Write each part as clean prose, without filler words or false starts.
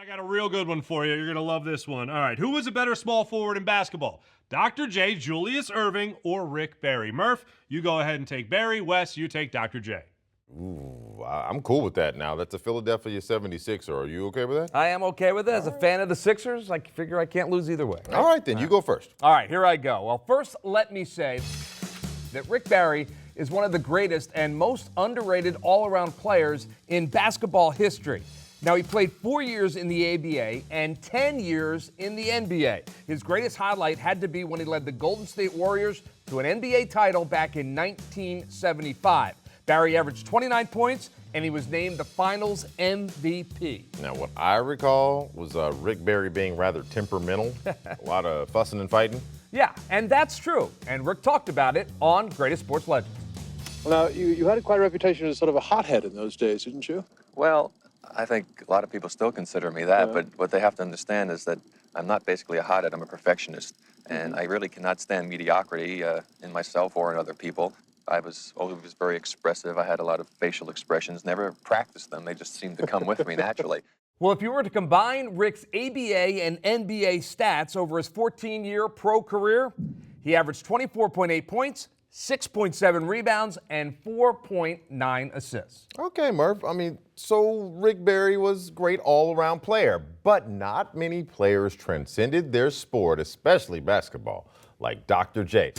I got a real good one for you. You're going to love this one. All right. Who was a better small forward in basketball? Dr. J, Julius Erving, or Rick Barry? Murph, you go ahead and take Barry. Wes, you take Dr. J. Ooh, I'm cool with that now. That's a Philadelphia 76er. Are you okay with that? I am okay with it. As a fan of the Sixers, I figure I can't lose either way. All right, then. You go first. All right, here I go. Well, first, let me say that Rick Barry is one of the greatest and most underrated all-around players in basketball history. Now, he played 4 years in the ABA and 10 years in the NBA. His greatest highlight had to be when he led the Golden State Warriors to an NBA title back in 1975. Barry averaged 29 points, and he was named the Finals MVP. Now, what I recall was Rick Barry being rather temperamental, a lot of fussing and fighting. Yeah, and that's true. And Rick talked about it on Greatest Sports Legends. Well, now, you had quite a reputation as sort of a hothead in those days, didn't you? Well, I think a lot of people still consider me that, but what they have to understand is that I'm not basically a hothead, I'm a perfectionist. And I really cannot stand mediocrity in myself or in other people. I was always very expressive. I had a lot of facial expressions, never practiced them. They just seemed to come with me naturally. Well, if you were to combine Rick's ABA and NBA stats over his 14-year pro career, he averaged 24.8 points, 6.7 rebounds, and 4.9 assists. Okay, Murph. I mean, so Rick Barry was a great all-around player, but not many players transcended their sport, especially basketball, like Dr. J.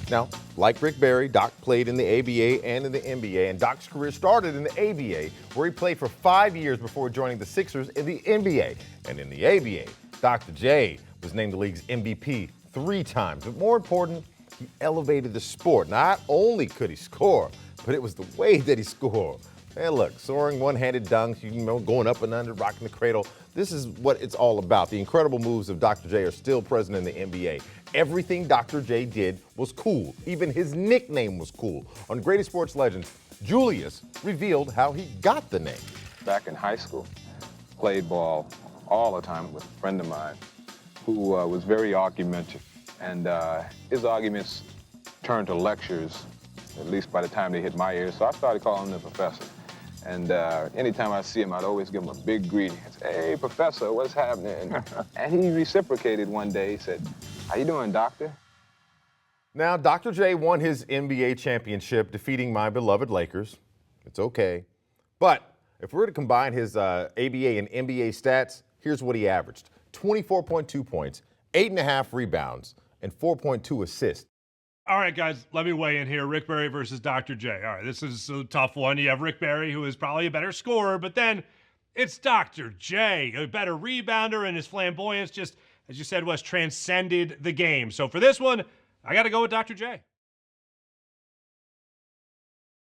Now, like Rick Barry, Doc played in the ABA and in the NBA, and Doc's career started in the ABA, where he played for 5 years before joining the Sixers in the NBA. And in the ABA, Dr. J was named the league's MVP 3 times. But more important, he elevated the sport. Not only could he score, but it was the way that he scored. And look, soaring one-handed dunks, going up and under, rocking the cradle. This is what it's all about. The incredible moves of Dr. J are still present in the NBA. Everything Dr. J did was cool. Even his nickname was cool. On Greatest Sports Legends, Julius revealed how he got the name. Back in high school, played ball all the time with a friend of mine who was very argumentative. And his arguments turned to lectures, at least by the time they hit my ears. So I started calling him the professor. And anytime I see him, I'd always give him a big greeting. I'd say, "Hey, professor, what's happening?" And he reciprocated one day. He said, "How you doing, doctor?" Now, Dr. J won his NBA championship, defeating my beloved Lakers. It's okay. But if we were to combine his ABA and NBA stats, here's what he averaged. 24.2 points, 8.5 rebounds, and 4.2 assists. All right, guys, let me weigh in here. Rick Barry versus Dr. J. All right, this is a tough one. You have Rick Barry, who is probably a better scorer, but then it's Dr. J, a better rebounder, and his flamboyance just, as you said, was transcended the game. So for this one, I got to go with Dr. J.